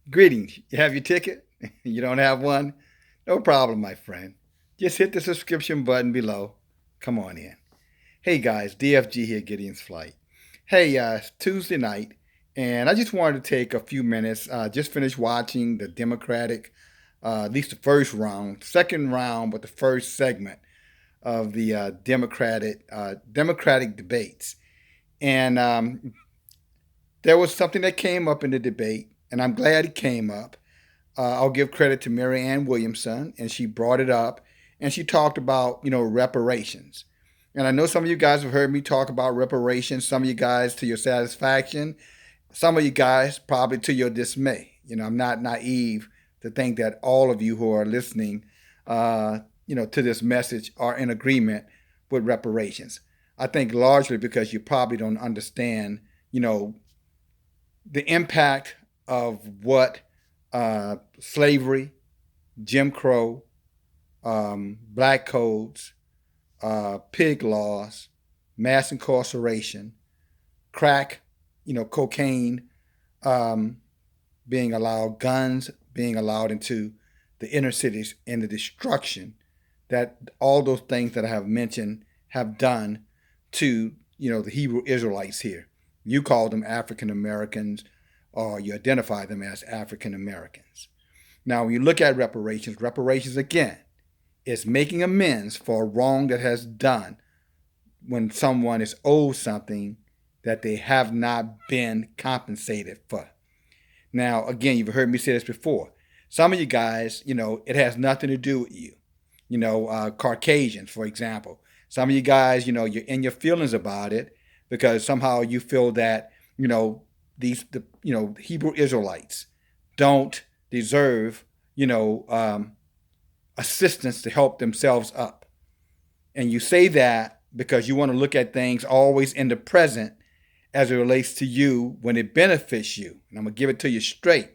Greetings. You have your ticket? You don't have one? No problem, my friend. Just hit the subscription button below. Come on in. Hey guys, DFG here, Gideon's Flight. Hey, it's Tuesday night, and I just wanted to take a few minutes. Just finished watching the Democratic, at least the first round, second round, but the first segment of the Democratic debates. And there was something that came up in the debate, and I'm glad it came up. I'll give credit to Marianne Williamson, and she brought it up, and she talked about reparations. And I know some of you guys have heard me talk about reparations. Some of you guys to your satisfaction. Some of you guys probably to your dismay. I'm not naive to think that all of you who are listening, to this message are in agreement with reparations. I think largely because you probably don't understand, the impact of what slavery, Jim Crow, black codes, pig laws, mass incarceration, crack, cocaine being allowed, guns being allowed into the inner cities, and the destruction that all those things that I have mentioned have done to, the Hebrew Israelites here. You call them African Americans, or you identify them as African Americans. Now, when you look at reparations again is making amends for a wrong that has done when someone is owed something that they have not been compensated for. Now, again, you've heard me say this before. Some of you guys, it has nothing to do with you. Caucasians, for example. Some of you guys, you're in your feelings about it because somehow you feel that, the Hebrew Israelites don't deserve, assistance to help themselves up. And you say that because you want to look at things always in the present as it relates to you when it benefits you. And I'm going to give it to you straight.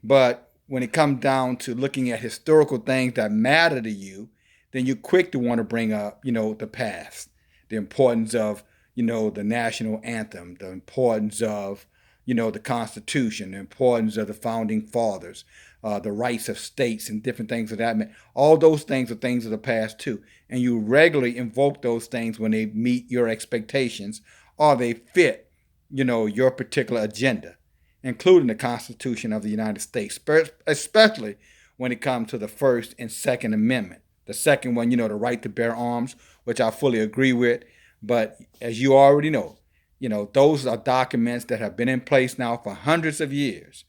But when it comes down to looking at historical things that matter to you, then you're quick to want to bring up, the past, the importance of, the national anthem, the importance of, the Constitution, the importance of the founding fathers, the rights of states and different things of that. All those things are things of the past too. And you regularly invoke those things when they meet your expectations or they fit, your particular agenda, including the Constitution of the United States, especially when it comes to the First and Second Amendment. The second one, the right to bear arms, which I fully agree with. But as you already know, those are documents that have been in place now for hundreds of years.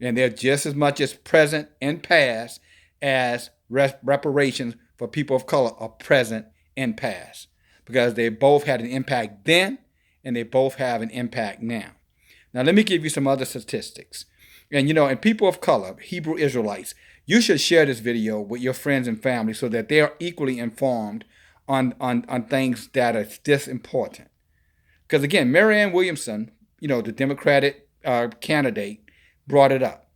And they're just as much as present and past as reparations for people of color are present and past. Because they both had an impact then and they both have an impact now. Now, let me give you some other statistics. And people of color, Hebrew Israelites, you should share this video with your friends and family so that they are equally informed on things that are this important. Because again, Marianne Williamson, the Democratic candidate, brought it up.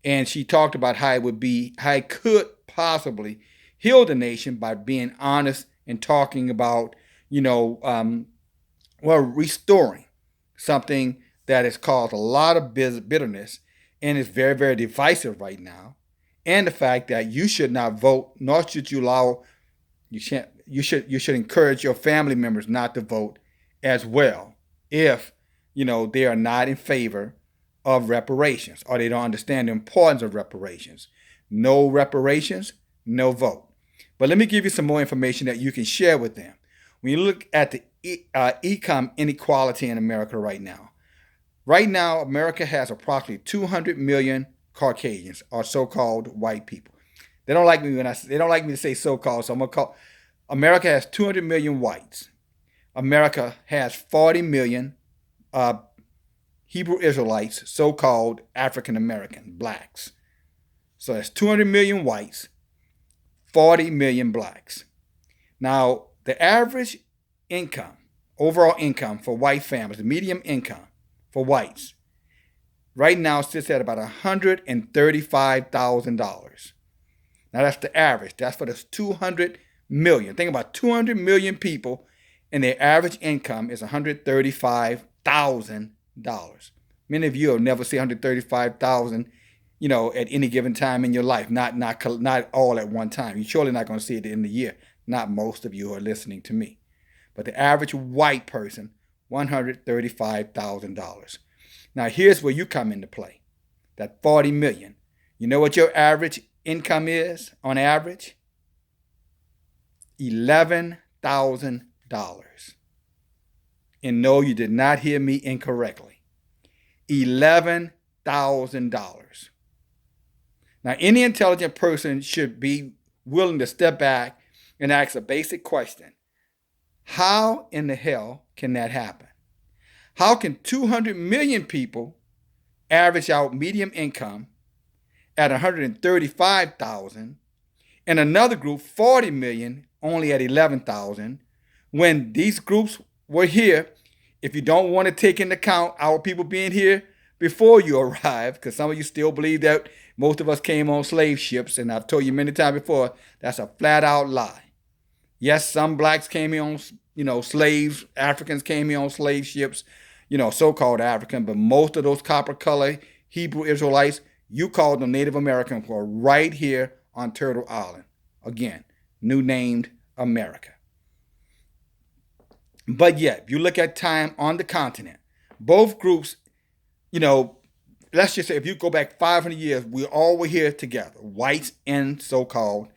And she talked about how it could possibly heal the nation by being honest and talking about, restoring something that has caused a lot of bitterness and is very, very divisive right now. And the fact that you should not vote, nor should you allow, you should encourage your family members not to vote as well if, they are not in favor of reparations or they don't understand the importance of reparations. No reparations, no vote. But let me give you some more information that you can share with them. When you look at the income inequality in America right now, America has approximately 200 million Caucasians, or so-called white people. They don't like me to say so-called, so I'm gonna call. America has 200 million whites. America has 40 million Hebrew Israelites, so-called African American blacks. So that's 200 million whites, 40 million blacks. Now, the average income, overall income for white families, the median income for whites, right now sits at about $135,000. Now that's the average. That's for the 200 million. Think about 200 million people, and their average income is $135,000. Many of you will never see $135,000 at any given time in your life, not all at one time. You're surely not going to see it in the year. Not most of you are listening to me. But the average white person, $135,000. Now here's where you come into play. That 40 million. You know what your average income is on average? $11,000. And no, you did not hear me incorrectly. $11,000. Now, any intelligent person should be willing to step back and ask a basic question. How in the hell can that happen? How can 200 million people average out median income at 135,000 and another group, 40 million, only at 11,000, when these groups were here? If you don't want to take into account our people being here before you arrived, because some of you still believe that most of us came on slave ships, and I've told you many times before, that's a flat out lie. Yes, some blacks came here on, slaves, Africans came here on slave ships, so-called African, but most of those copper-colored Hebrew Israelites, you called them Native American, were right here on Turtle Island. Again, new named America. But yet, if you look at time on the continent, both groups, let's just say if you go back 500 years, we all were here together, whites and so-called,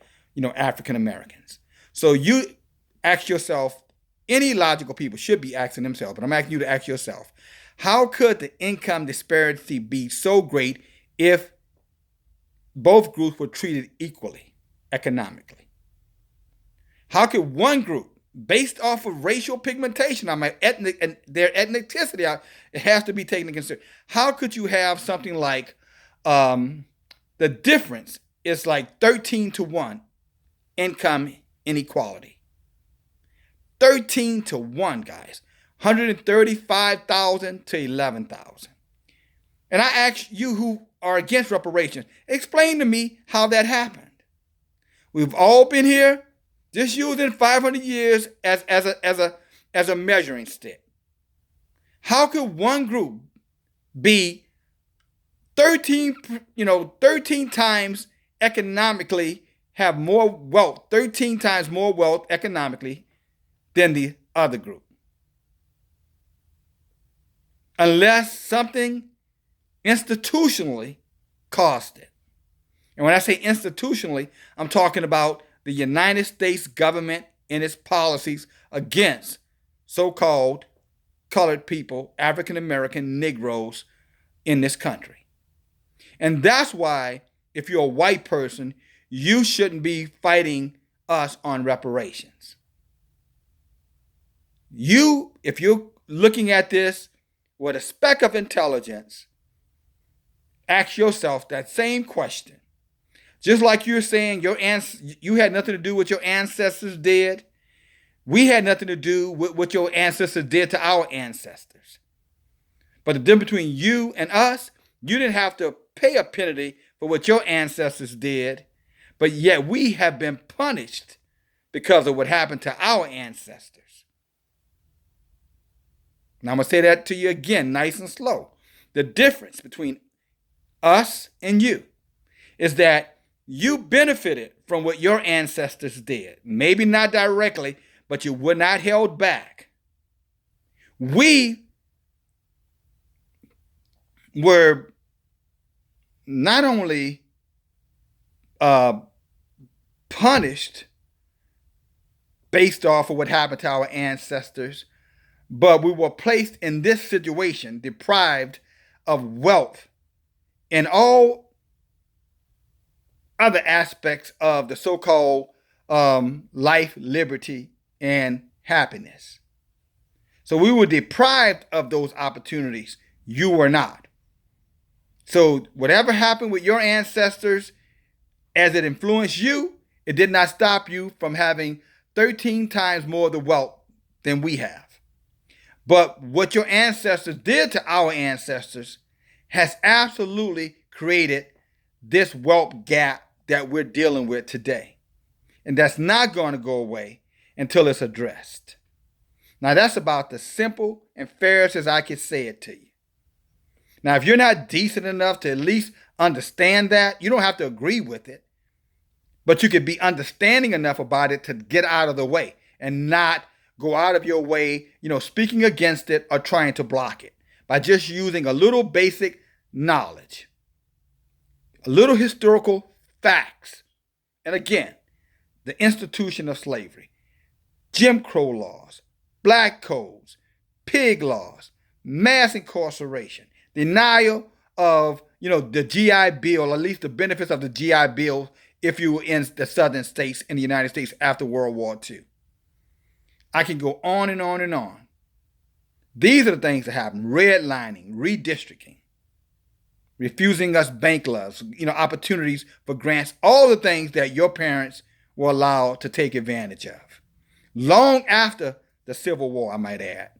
African Americans. So you ask yourself, any logical people should be asking themselves, but I'm asking you to ask yourself, how could the income disparity be so great if both groups were treated equally economically? How could one group, based off of racial pigmentation, their ethnicity, it has to be taken into consideration. How could you have something like the difference is like 13-1 income inequality? 13-1, guys. 135,000 to 11,000. And I ask you who are against reparations, explain to me how that happened. We've all been here, just using 500 years as a measuring stick. How could one group be 13 times economically, have more wealth, 13 times more wealth economically than the other group? Unless something institutionally caused it. And when I say institutionally, I'm talking about the United States government and its policies against so-called colored people, African American Negroes in this country. And that's why, if you're a white person, you shouldn't be fighting us on reparations. If you're looking at this with a speck of intelligence, ask yourself that same question. Just like you're saying you had nothing to do with your ancestors did, we had nothing to do with what your ancestors did to our ancestors. But the difference between you and us, you didn't have to pay a penalty for what your ancestors did, but yet we have been punished because of what happened to our ancestors. Now I'm going to say that to you again, nice and slow. The difference between us and you is that you benefited from what your ancestors did. Maybe not directly, but you were not held back. We were not only punished based off of what happened to our ancestors, but we were placed in this situation, deprived of wealth and all other aspects of the so-called life, liberty, and happiness. So we were deprived of those opportunities. You were not. So whatever happened with your ancestors, as it influenced you, it did not stop you from having 13 times more of the wealth than we have. But what your ancestors did to our ancestors has absolutely created this wealth gap that we're dealing with today. And that's not going to go away until it's addressed. Now, that's about the simple and fairest as I can say it to you. Now, if you're not decent enough to at least understand that. You don't have to agree with it, but you could be understanding enough about it to get out of the way and not go out of your way, speaking against it or trying to block it by just using a little basic knowledge, a little historical facts. And again, the institution of slavery, Jim Crow laws, black codes, pig laws, mass incarceration, denial of, the GI Bill, or at least the benefits of the GI Bill if you were in the southern states in the United States after World War II. I can go on and on and on. These are the things that happen: redlining, redistricting, refusing us bank loans, opportunities for grants, all the things that your parents were allowed to take advantage of. Long after the Civil War, I might add.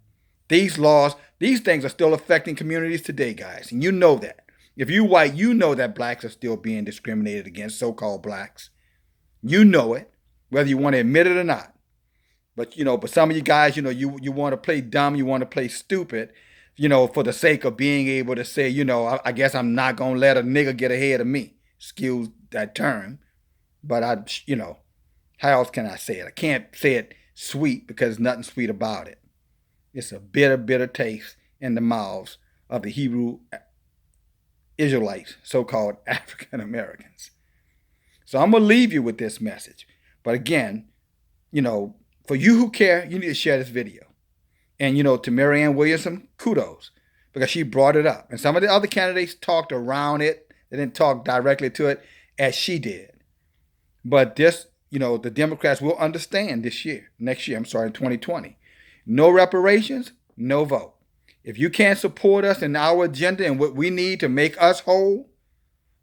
These laws, these things are still affecting communities today, guys, and you know that. If you're white, you know that blacks are still being discriminated against, so-called blacks. You know it, whether you want to admit it or not. But, but some of you guys, you want to play dumb, you want to play stupid, for the sake of being able to say, I guess I'm not going to let a nigga get ahead of me. Excuse that term. But how else can I say it? I can't say it sweet because there's nothing sweet about it. It's a bitter, bitter taste in the mouths of the Hebrew Israelites, so-called African Americans. So I'm going to leave you with this message. But again, for you who care, you need to share this video. And, to Marianne Williamson, kudos, because she brought it up. And some of the other candidates talked around it. They didn't talk directly to it as she did. But this, the Democrats will understand next year, in 2020. No reparations, no vote. If you can't support us in our agenda and what we need to make us whole,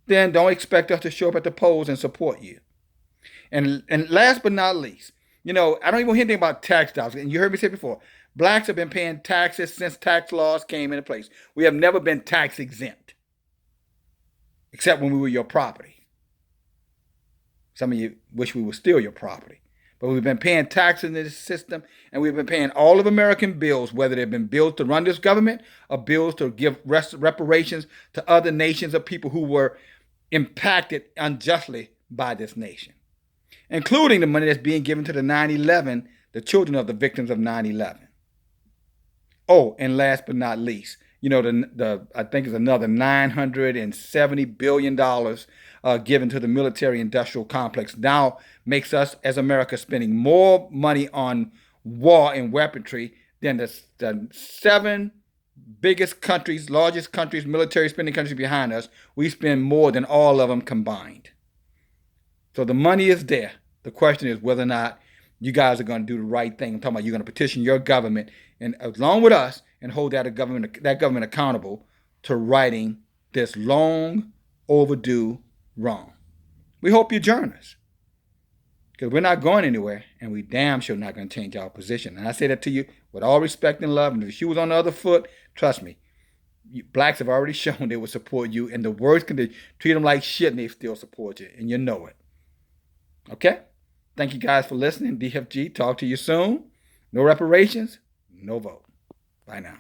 then don't expect us to show up at the polls and support you. And last but not least, I don't even hear anything about tax dollars. And you heard me say before, blacks have been paying taxes since tax laws came into place. We have never been tax exempt, except when we were your property. Some of you wish we were still your property. But we've been paying taxes in this system, and we've been paying all of American bills, whether they've been bills to run this government or bills to give reparations to other nations or people who were impacted unjustly by this nation, including the money that's being given to the 9/11, the children of the victims of 9/11. Oh, and last but not least, I think it's another $970 billion given to the military-industrial complex now makes us, as America, spending more money on war and weaponry than the 7 biggest countries, largest countries, military spending countries behind us. We spend more than all of them combined. So the money is there. The question is whether or not you guys are going to do the right thing. I'm talking about you're going to petition your government, and along with us, and hold that government accountable to righting this long overdue wrong. We hope you join us, because we're not going anywhere, and we damn sure not going to change our position. And I say that to you with all respect and love. And if the shoe was on the other foot, trust me, blacks have already shown they would support you. And the worst can they treat them like shit, and they still support you, and you know it. Okay? Thank you guys for listening. DFG, talk to you soon. No reparations, no vote. Bye now.